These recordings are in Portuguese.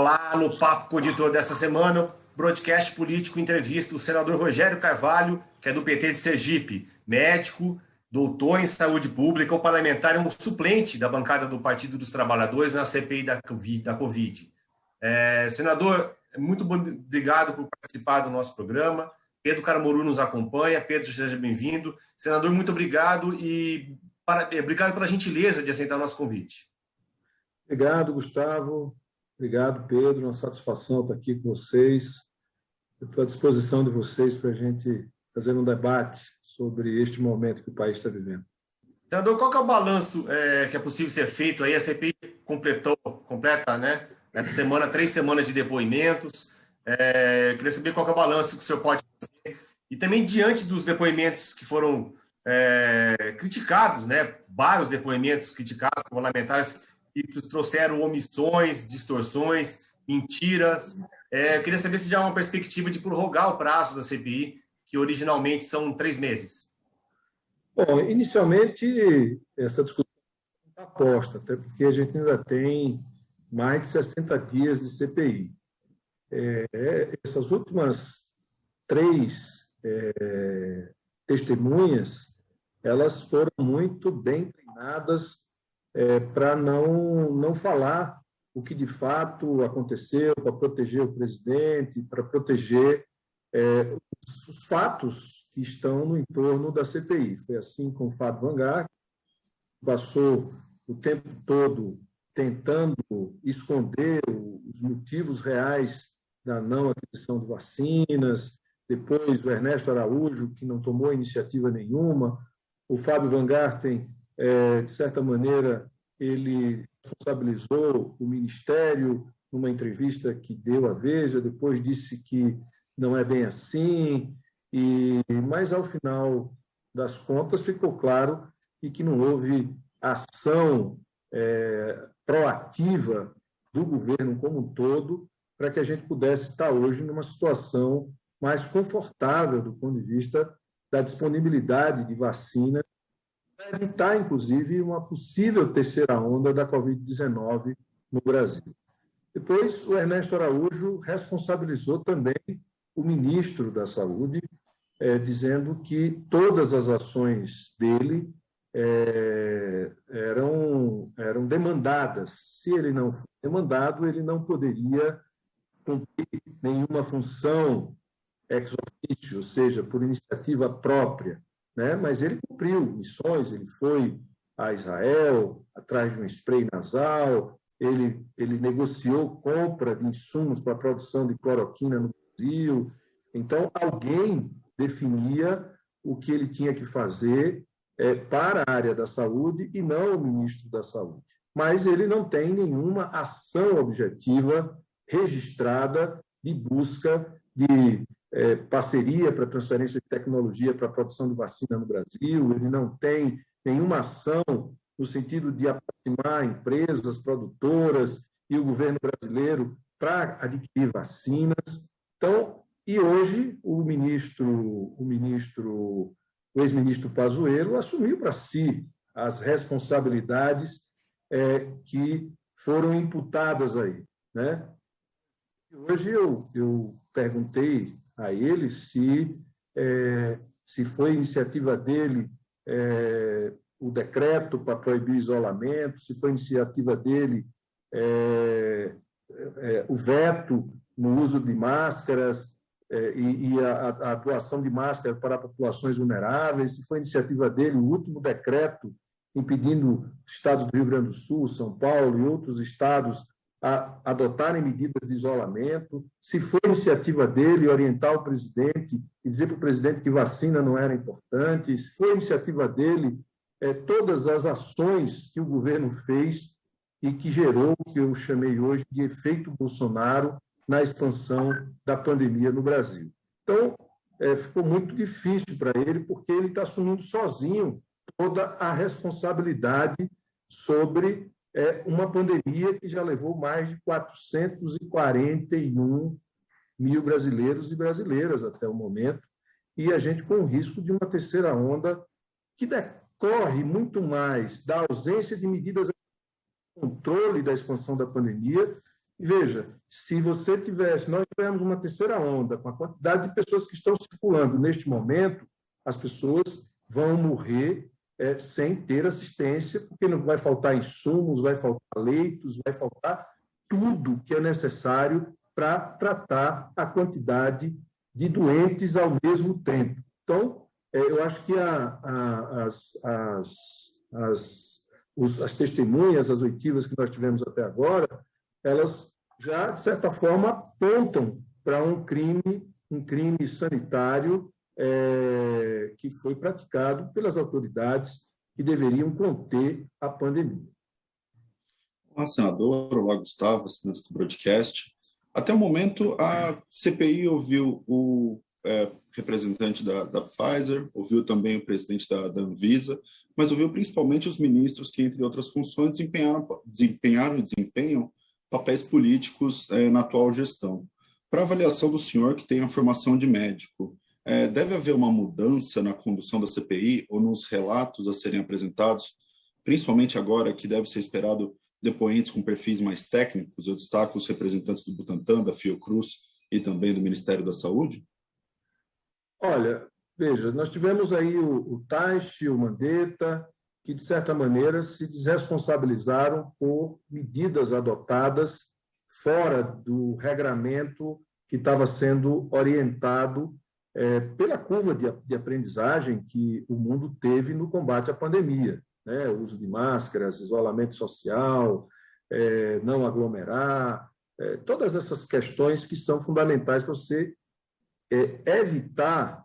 falar no Papo com o Editor dessa semana, broadcast político entrevista o senador Rogério Carvalho, que é do PT de Sergipe, médico, doutor em saúde pública, o parlamentar e um suplente da bancada do Partido dos Trabalhadores na CPI da Covid. Senador, muito obrigado por participar do nosso programa. Pedro Caramuru nos acompanha. Pedro, seja bem-vindo. Senador, muito obrigado e obrigado pela gentileza de aceitar o nosso convite. Obrigado, Gustavo. Obrigado, Pedro. Uma satisfação estar aqui com vocês. Eu estou à disposição de vocês para a gente fazer um debate sobre este momento que o país está vivendo. Senador, qual que é o balanço que é possível ser feito? Aí a CPI completa, né, essa semana, 3 semanas de depoimentos. Queria saber qual que é o balanço que o senhor pode fazer. E também, diante dos depoimentos que foram criticados, né, vários depoimentos criticados por parlamentares que trouxeram omissões, distorções, mentiras. Eu queria saber se já há uma perspectiva de prorrogar o prazo da CPI, que originalmente são 3 meses. Bom, inicialmente, essa discussão está posta, até porque a gente ainda tem mais de 60 dias de CPI. Essas últimas 3 testemunhas, elas foram muito bem treinadas para não falar o que de fato aconteceu, para proteger o presidente, para proteger os fatos que estão no entorno da CPI. Foi assim com o Fábio Van Garten, passou o tempo todo tentando esconder os motivos reais da não aquisição de vacinas, depois o Ernesto Araújo, que não tomou iniciativa nenhuma, o Fábio Van Garten, de certa maneira, ele responsabilizou o Ministério numa entrevista que deu à Veja, depois disse que não é bem assim, mas, ao final das contas, ficou claro que não houve ação proativa do governo como um todo para que a gente pudesse estar hoje numa situação mais confortável do ponto de vista da disponibilidade de vacina, para evitar, inclusive, uma possível terceira onda da Covid-19 no Brasil. Depois, o Ernesto Araújo responsabilizou também o ministro da Saúde, dizendo que todas as ações dele eram demandadas. Se ele não for demandado, ele não poderia cumprir nenhuma função ex officio, ou seja, por iniciativa própria, né? Mas ele cumpriu missões, ele foi a Israel atrás de um spray nasal, ele negociou compra de insumos para a produção de cloroquina no Brasil. Então, alguém definia o que ele tinha que fazer para a área da saúde e não o ministro da Saúde. Mas ele não tem nenhuma ação objetiva registrada de busca de parceria para transferência de tecnologia para a produção de vacina no Brasil, ele não tem nenhuma ação no sentido de aproximar empresas produtoras e o governo brasileiro para adquirir vacinas. Então, e hoje o ex-ministro Pazuello assumiu para si as responsabilidades que foram imputadas aí, né? E hoje eu perguntei a ele se foi iniciativa dele o decreto para proibir o isolamento, se foi iniciativa dele o veto no uso de máscaras e a doação de máscaras para populações vulneráveis, se foi iniciativa dele o último decreto impedindo estados do Rio Grande do Sul, São Paulo e outros estados a adotarem medidas de isolamento, se foi iniciativa dele orientar o presidente e dizer para o presidente que vacina não era importante, se foi iniciativa dele todas as ações que o governo fez e que gerou o que eu chamei hoje de efeito Bolsonaro na expansão da pandemia no Brasil. Então, ficou muito difícil para ele, porque ele está assumindo sozinho toda a responsabilidade sobre uma pandemia que já levou mais de 441 mil brasileiros e brasileiras até o momento, e a gente com o risco de uma terceira onda que decorre muito mais da ausência de medidas de controle da expansão da pandemia E veja, se nós tivermos uma terceira onda, com a quantidade de pessoas que estão circulando neste momento, as pessoas vão morrer sem ter assistência, porque não vai faltar insumos, vai faltar leitos, vai faltar tudo que é necessário para tratar a quantidade de doentes ao mesmo tempo. Então, eu acho que as testemunhas, as oitivas que nós tivemos até agora, elas já, de certa forma, apontam para um crime sanitário que foi praticado pelas autoridades que deveriam conter a pandemia. Olá, senador. Olá, Gustavo, assinantes do broadcast. Até o momento, a CPI ouviu o representante da Pfizer, ouviu também o presidente da Anvisa, mas ouviu principalmente os ministros que, entre outras funções, desempenharam e desempenham papéis políticos na atual gestão. Para avaliação do senhor, que tem a formação de médico, deve haver uma mudança na condução da CPI ou nos relatos a serem apresentados, principalmente agora que deve ser esperado depoentes com perfis mais técnicos? Eu destaco os representantes do Butantan, da Fiocruz e também do Ministério da Saúde. Olha, veja, nós tivemos aí o Taishi, o Mandetta, que, de certa maneira, se desresponsabilizaram por medidas adotadas fora do regramento que estava sendo orientado pela curva de aprendizagem que o mundo teve no combate à pandemia, né? O uso de máscaras, isolamento social, não aglomerar, todas essas questões que são fundamentais para você evitar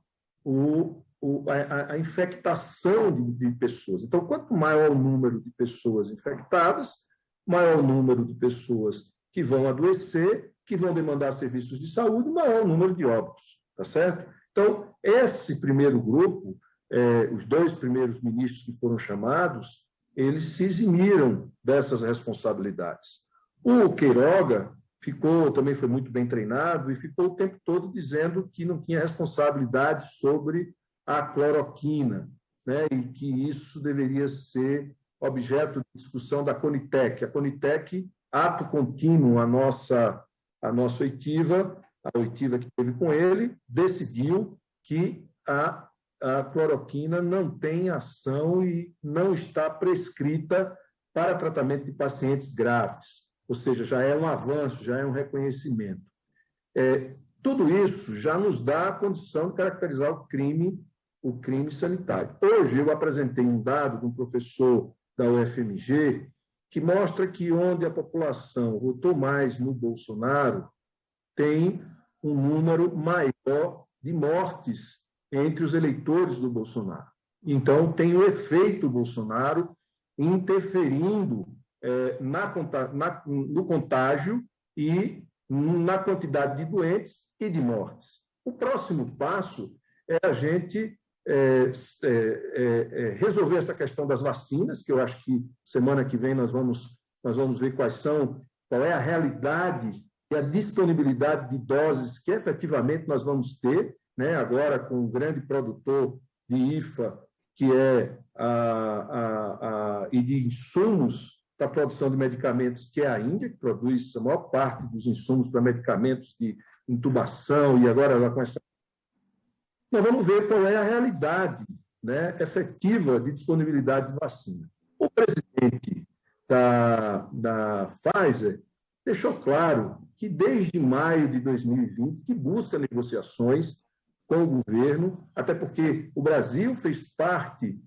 a infectação de pessoas. Então, quanto maior o número de pessoas infectadas, maior o número de pessoas que vão adoecer, que vão demandar serviços de saúde, maior o número de óbitos, tá certo? Então, esse primeiro grupo, os dois primeiros ministros que foram chamados, eles se eximiram dessas responsabilidades. O Queiroga também foi muito bem treinado e ficou o tempo todo dizendo que não tinha responsabilidade sobre a cloroquina, né, e que isso deveria ser objeto de discussão da Conitec. A Conitec, ato contínuo, a nossa oitiva, a oitiva que teve com ele, decidiu que a cloroquina não tem ação e não está prescrita para tratamento de pacientes graves. Ou seja, já é um avanço, já é um reconhecimento. Tudo isso já nos dá a condição de caracterizar o crime sanitário. Hoje, eu apresentei um dado de um professor da UFMG que mostra que onde a população votou mais no Bolsonaro, tem um número maior de mortes entre os eleitores do Bolsonaro. Então, tem o efeito Bolsonaro interferindo no contágio e na quantidade de doentes e de mortes. O próximo passo é a gente resolver essa questão das vacinas, que eu acho que semana que vem nós vamos ver qual é a realidade e a disponibilidade de doses que efetivamente nós vamos ter, né, agora com o grande produtor de IFA, que e de insumos para a produção de medicamentos, que é a Índia, que produz a maior parte dos insumos para medicamentos de intubação, e agora com essa... Nós vamos ver qual é a realidade, né, efetiva de disponibilidade de vacina. O presidente da Pfizer deixou claro que desde maio de 2020 que busca negociações com o governo, até porque o Brasil fez parte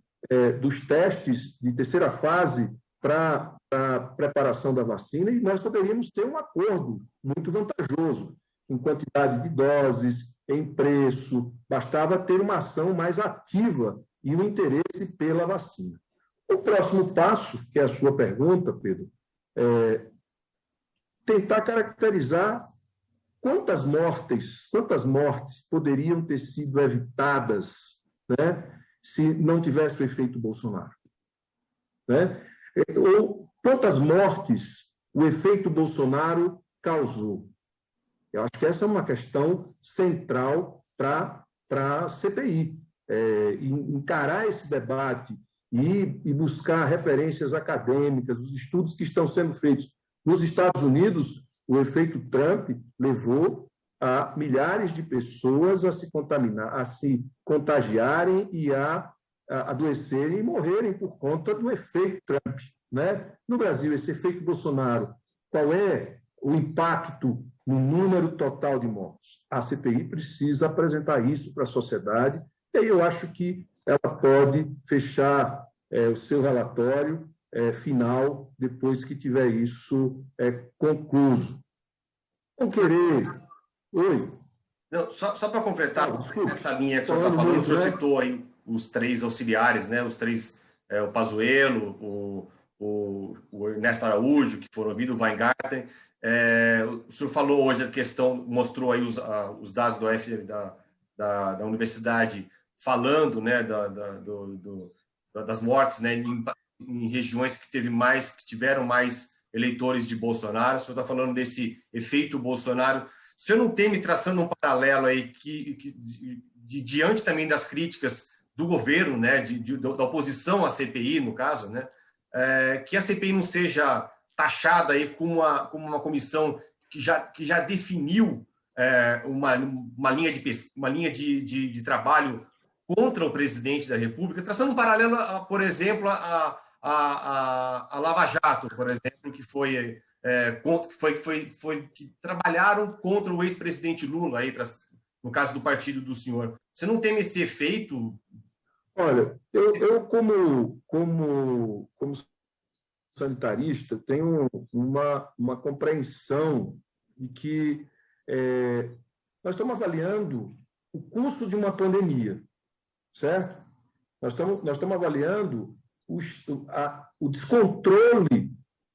dos testes de terceira fase para a preparação da vacina, e nós poderíamos ter um acordo muito vantajoso em quantidade de doses, em preço, bastava ter uma ação mais ativa e um interesse pela vacina. O próximo passo, que é a sua pergunta, Pedro, é tentar caracterizar quantas mortes poderiam ter sido evitadas, né, se não tivesse o efeito Bolsonaro, né? Ou quantas mortes o efeito Bolsonaro causou. Eu acho que essa é uma questão central para a CPI. Encarar esse debate e buscar referências acadêmicas, os estudos que estão sendo feitos nos Estados Unidos O efeito Trump levou a milhares de pessoas a se contaminar, a se contagiarem e a adoecerem e morrerem por conta do efeito Trump, né? No Brasil, esse efeito Bolsonaro, qual é o impacto no número total de mortos? A CPI precisa apresentar isso para a sociedade, e aí eu acho que ela pode fechar o seu relatório final depois que tiver isso concluso. Não querer... Oi? Não, só para completar, essa linha que o senhor está Falando falando, o muito, senhor né? citou aí os 3 auxiliares, né? Os 3, o Pazuello, o Ernesto Araújo, que foram ouvidos, o Weingarten. O senhor falou hoje a questão, mostrou aí os dados da universidade falando, né, das mortes, né, em regiões que tiveram mais eleitores de Bolsonaro. O senhor está falando desse efeito Bolsonaro. O senhor não teme, traçando um paralelo aí, diante também das críticas do governo, né, da oposição à CPI, no caso, né, que a CPI não seja taxada aí como uma comissão que já definiu uma linha de trabalho contra o presidente da República, traçando um paralelo, por exemplo, a Lava Jato, por exemplo, que trabalharam contra o ex-presidente Lula, aí, no caso do partido do senhor. Você não tem esse efeito? Olha, eu como sanitarista, tenho uma compreensão de que nós estamos avaliando o curso de uma pandemia, certo? Nós estamos avaliando o descontrole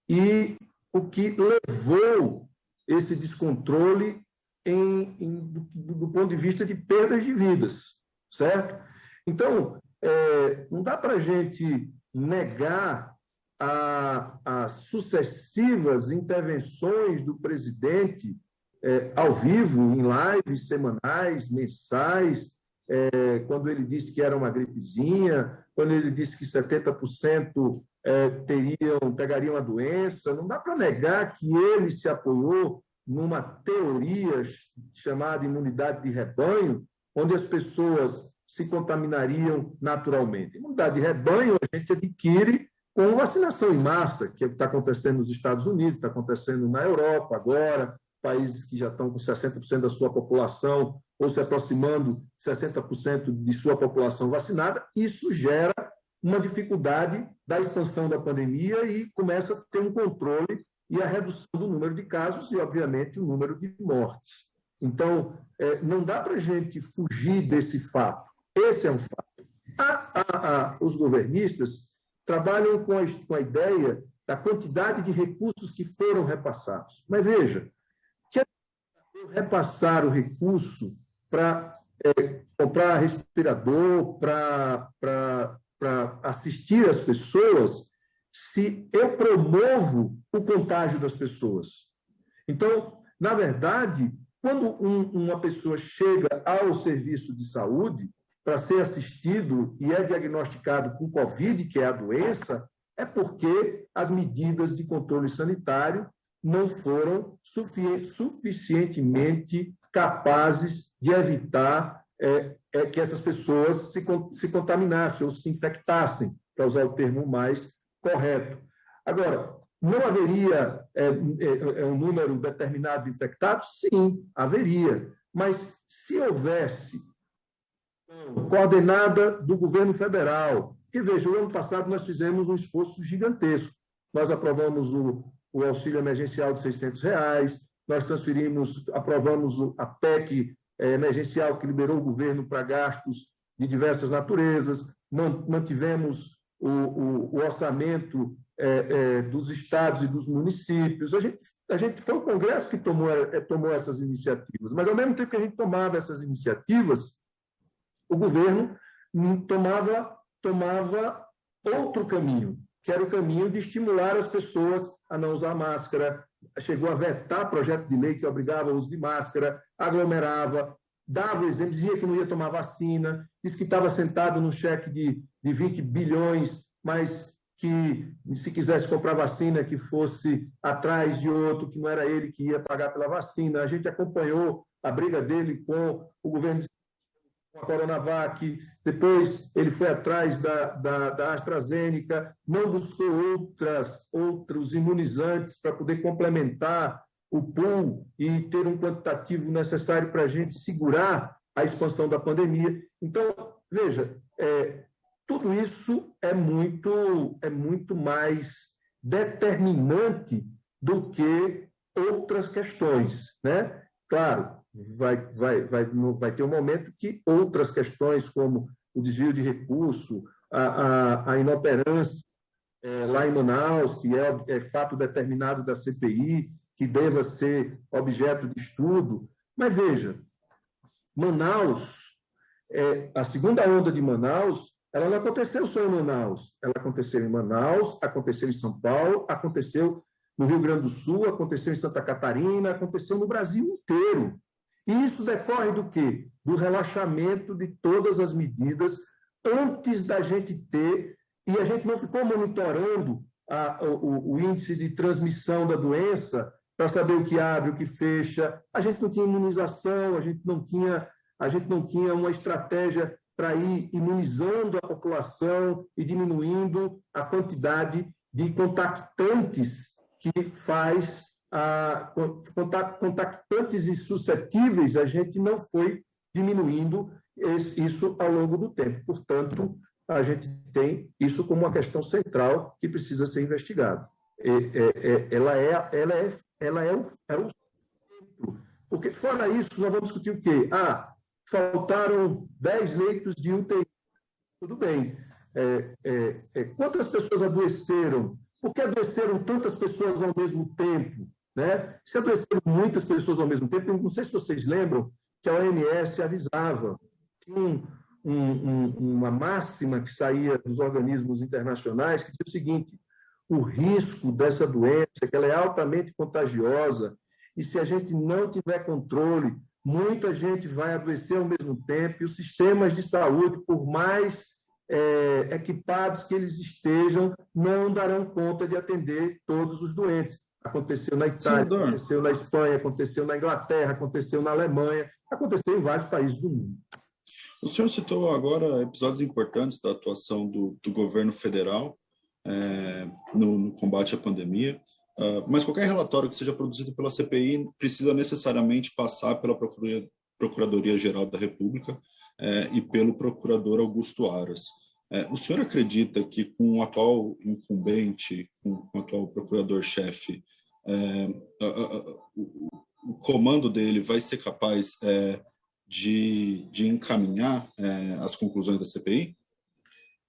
e o que levou esse descontrole do ponto de vista de perdas de vidas, certo? Então, não dá para a gente negar as sucessivas intervenções do presidente ao vivo, em lives semanais, mensais, quando ele disse que era uma gripezinha, quando ele disse que 70% pegariam a doença. Não dá para negar que ele se apoiou numa teoria chamada imunidade de rebanho, onde as pessoas se contaminariam naturalmente. Imunidade de rebanho a gente adquire com vacinação em massa, que é o que está acontecendo nos Estados Unidos, está acontecendo na Europa agora, países que já estão com 60% da sua população ou se aproximando de 60% de sua população vacinada. Isso gera uma dificuldade da expansão da pandemia e começa a ter um controle e a redução do número de casos e, obviamente, o número de mortes. Então, não dá para a gente fugir desse fato. Esse é um fato. Os governistas trabalham com a ideia da quantidade de recursos que foram repassados. Mas, veja, que repassar o recurso para comprar respirador, para assistir as pessoas, se eu promovo o contágio das pessoas. Então, na verdade, quando uma pessoa chega ao serviço de saúde para ser assistido e é diagnosticado com Covid, que é a doença, é porque as medidas de controle sanitário não foram suficientemente capazes de evitar que essas pessoas se contaminassem ou se infectassem, para usar o termo mais correto. Agora, não haveria um número determinado de infectados? Sim, haveria. Mas se houvesse coordenada do governo federal, que veja, o ano passado nós fizemos um esforço gigantesco. Nós aprovamos o auxílio emergencial de R$600, nós aprovamos a PEC emergencial que liberou o governo para gastos de diversas naturezas, mantivemos o orçamento dos estados e dos municípios. A gente foi o Congresso que tomou essas iniciativas, mas, ao mesmo tempo que a gente tomava essas iniciativas, o governo tomava outro caminho, que era o caminho de estimular as pessoas a não usar máscara, chegou a vetar projeto de lei que obrigava o uso de máscara, aglomerava, dava exemplo, dizia que não ia tomar vacina, disse que estava sentado num cheque de 20 bilhões, mas que, se quisesse comprar vacina, que fosse atrás de outro, que não era ele que ia pagar pela vacina. A gente acompanhou a briga dele com o governo de com a Coronavac, depois ele foi atrás da AstraZeneca, não buscou outros imunizantes para poder complementar o pool e ter um quantitativo necessário para a gente segurar a expansão da pandemia. Então, veja, tudo isso é muito mais determinante do que outras questões, né? Claro, vai ter um momento que outras questões, como o desvio de recurso, a inoperância lá em Manaus, que é fato determinado da CPI, que deva ser objeto de estudo. Mas, veja, Manaus, a segunda onda de Manaus, ela não aconteceu só em Manaus. Ela aconteceu em Manaus, aconteceu em São Paulo, aconteceu no Rio Grande do Sul, aconteceu em Santa Catarina, aconteceu no Brasil inteiro. E isso decorre do quê? Do relaxamento de todas as medidas antes da gente ter, e a gente não ficou monitorando o índice de transmissão da doença para saber o que abre, o que fecha. A gente não tinha imunização, a gente não tinha uma estratégia para ir imunizando a população e diminuindo a quantidade de contactantes que faz contactantes e suscetíveis, a gente não foi diminuindo isso ao longo do tempo. Portanto, a gente tem isso como uma questão central que precisa ser investigada. Ela é o centro. Porque, fora isso, nós vamos discutir o quê? Faltaram 10 leitos de UTI. Tudo bem. Quantas pessoas adoeceram? Por que adoeceram tantas pessoas ao mesmo tempo? Né? Se adoeceram muitas pessoas ao mesmo tempo, eu não sei se vocês lembram que a OMS avisava, tinha uma máxima que saía dos organismos internacionais que dizia o seguinte: o risco dessa doença é que ela é altamente contagiosa e, se a gente não tiver controle, muita gente vai adoecer ao mesmo tempo e os sistemas de saúde, por mais equipados que eles estejam, não darão conta de atender todos os doentes. Aconteceu na Itália, aconteceu na Espanha, aconteceu na Inglaterra, aconteceu na Alemanha, aconteceu em vários países do mundo. O senhor citou agora episódios importantes da atuação do governo federal no combate à pandemia, mas qualquer relatório que seja produzido pela CPI precisa necessariamente passar pela Procuradoria-Geral da República e pelo procurador Augusto Aras. O senhor acredita que com o atual incumbente, com o atual procurador-chefe, o comando dele vai ser capaz de encaminhar as conclusões da CPI?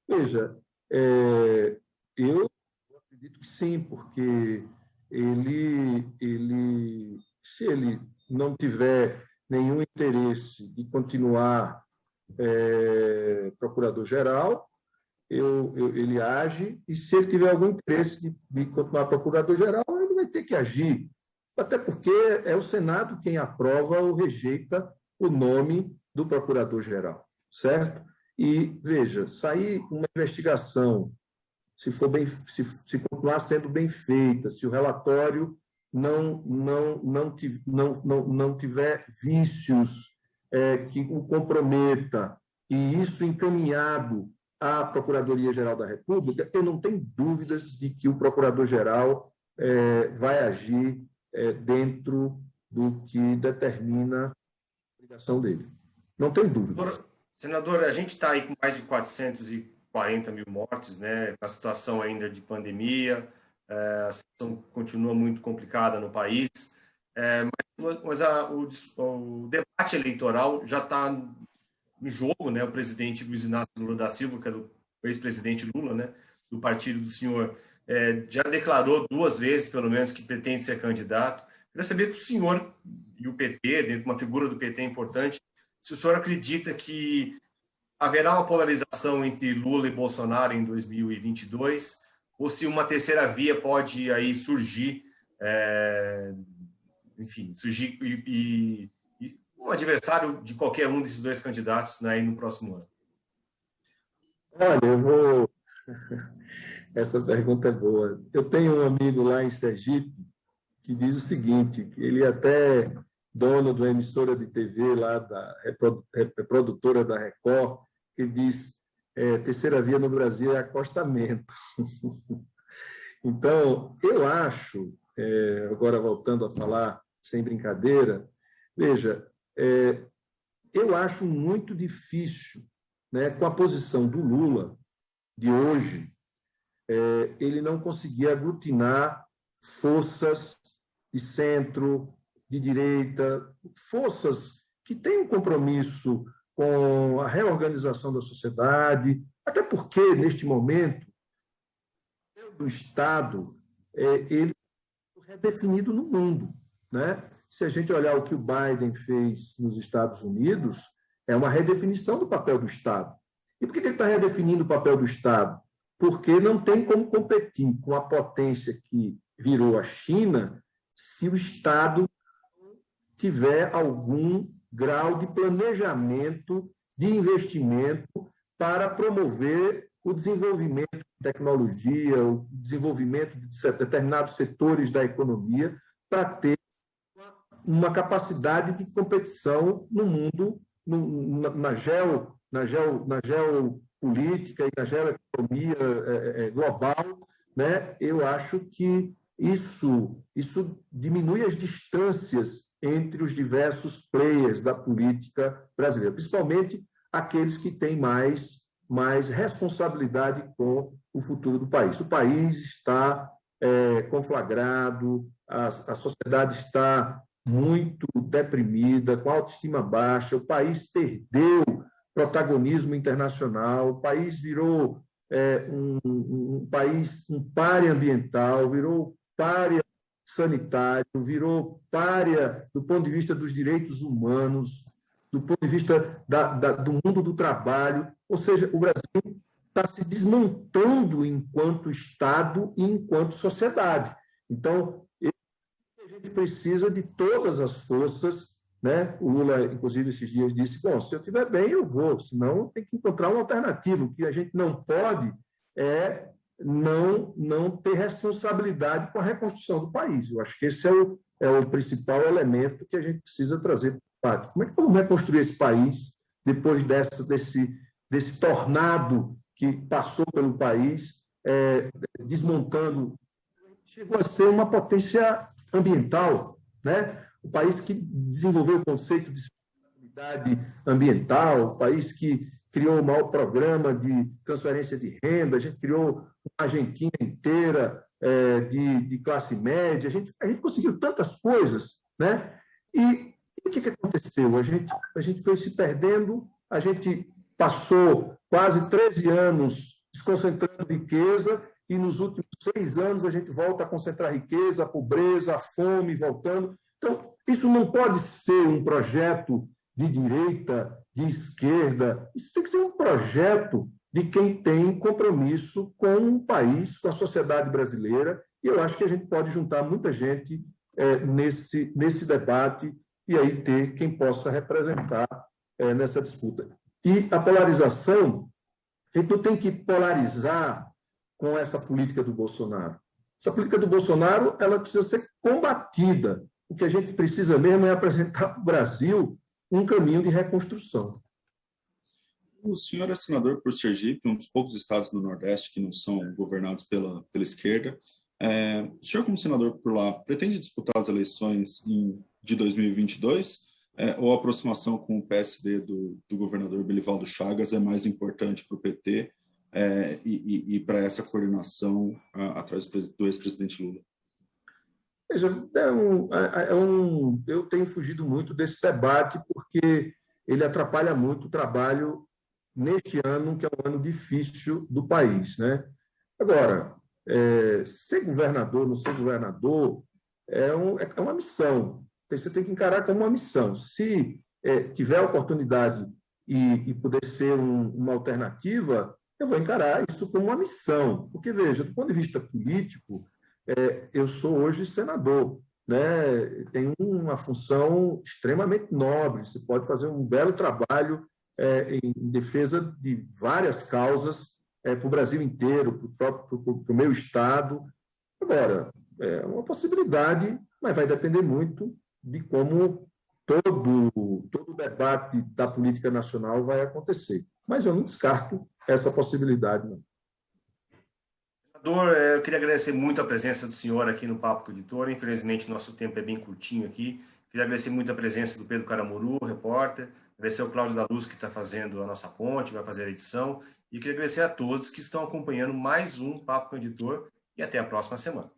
Veja, eu acredito que sim, porque se ele não tiver nenhum interesse de continuar procurador-geral, ele age, e se ele tiver algum interesse de continuar procurador-geral, ele vai ter que agir, até porque é o Senado quem aprova ou rejeita o nome do procurador-geral, certo? E, veja, sair uma investigação, se continuar sendo bem feita, se o relatório não tiver vícios que o comprometa, e isso encaminhado à Procuradoria-Geral da República, eu não tenho dúvidas de que o Procurador-Geral vai agir dentro do que determina a obrigação dele. Não tem dúvidas. Senador, a gente está aí com mais de 440 mil mortes, né? A situação ainda de pandemia, a situação continua muito complicada no país, mas o debate eleitoral já está em jogo, né? O presidente Luiz Inácio Lula da Silva, que é do ex-presidente Lula, né? Do partido do senhor, já declarou 2 vezes, pelo menos, que pretende ser candidato. Queria saber se o senhor e o PT, dentro de uma figura do PT importante, se o senhor acredita que haverá uma polarização entre Lula e Bolsonaro em 2022, ou se uma terceira via pode aí surgir, surgir e um adversário de qualquer um desses 2 candidatos, né, no próximo ano. Olha, Essa pergunta é boa. Eu tenho um amigo lá em Sergipe que diz o seguinte, que ele é até dono de uma emissora de TV lá, produtora da Record, que diz terceira via no Brasil é acostamento. Então, eu acho, agora voltando a falar sem brincadeira, veja, eu acho muito difícil, né, com a posição do Lula de hoje, ele não conseguir aglutinar forças de centro, de direita, forças que têm um compromisso com a reorganização da sociedade, até porque, neste momento, o Estado ele é redefinido no mundo, né? Se a gente olhar o que o Biden fez nos Estados Unidos, é uma redefinição do papel do Estado. E por que ele está redefinindo o papel do Estado? Porque não tem como competir com a potência que virou a China se o Estado tiver algum grau de planejamento, de investimento para promover o desenvolvimento de tecnologia, o desenvolvimento de determinados setores da economia, para ter uma capacidade de competição no mundo, na geopolítica e na geoeconomia global, né? Eu acho que isso diminui as distâncias entre os diversos players da política brasileira, principalmente aqueles que têm mais responsabilidade com o futuro do país. O país está conflagrado, a sociedade está muito deprimida, com autoestima baixa, o país perdeu protagonismo internacional, o país virou um pária ambiental, virou pária sanitário, virou pária do ponto de vista dos direitos humanos, do ponto de vista do mundo do trabalho. Ou seja, o Brasil está se desmontando enquanto Estado e enquanto sociedade. Então, a gente precisa de todas as forças, né? O Lula, inclusive, esses dias disse, bom, se eu estiver bem, eu vou, senão tem que encontrar uma alternativa. O que a gente não pode é não ter responsabilidade com a reconstrução do país. Eu acho que esse é o principal elemento que a gente precisa trazer para o debate. Como é que vamos reconstruir esse país depois desse tornado que passou pelo país, desmontando? Chegou a ser uma potência ambiental, né? O país que desenvolveu o conceito de sustentabilidade ambiental, o país que criou o maior programa de transferência de renda, a gente criou uma Argentina inteira de classe média, a gente conseguiu tantas coisas, né? E o que aconteceu? A gente foi se perdendo, a gente passou quase 13 anos desconcentrando riqueza e nos últimos 6 anos a gente volta a concentrar riqueza, a pobreza, a fome voltando. Então, isso não pode ser um projeto de direita, de esquerda, isso tem que ser um projeto de quem tem compromisso com o país, com a sociedade brasileira, e eu acho que a gente pode juntar muita gente nesse debate e aí ter quem possa representar nessa disputa. E a polarização, a gente não tem que polarizar com essa política do Bolsonaro. Essa política do Bolsonaro ela precisa ser combatida. O que a gente precisa mesmo é apresentar para o Brasil um caminho de reconstrução. O senhor é senador por Sergipe, um dos poucos estados do Nordeste que não são governados pela esquerda. O senhor, como senador por lá, pretende disputar as eleições de 2022? Ou a aproximação com o PSD do governador Belivaldo Chagas é mais importante para o PT e para essa coordenação atrás do ex-presidente Lula? Veja, eu tenho fugido muito desse debate porque ele atrapalha muito o trabalho neste ano, que é um ano difícil do país, né? Agora, ser governador, não ser governador, é uma missão. Você tem que encarar como uma missão. Se tiver a oportunidade e puder ser uma alternativa, eu vou encarar isso como uma missão. Porque, veja, do ponto de vista político, eu sou hoje senador, né? Tenho uma função extremamente nobre. Você pode fazer um belo trabalho em defesa de várias causas para o Brasil inteiro, para o meu estado. Agora, é uma possibilidade, mas vai depender muito de como todo o debate da política nacional vai acontecer. Mas eu não descarto essa possibilidade, não. Senador, eu queria agradecer muito a presença do senhor aqui no Papo com o Editor. Infelizmente, nosso tempo é bem curtinho aqui. Queria agradecer muito a presença do Pedro Caramuru, repórter. Agradecer ao Cláudio da Luz, que está fazendo a nossa ponte, vai fazer a edição. E queria agradecer a todos que estão acompanhando mais um Papo com o Editor. E até a próxima semana.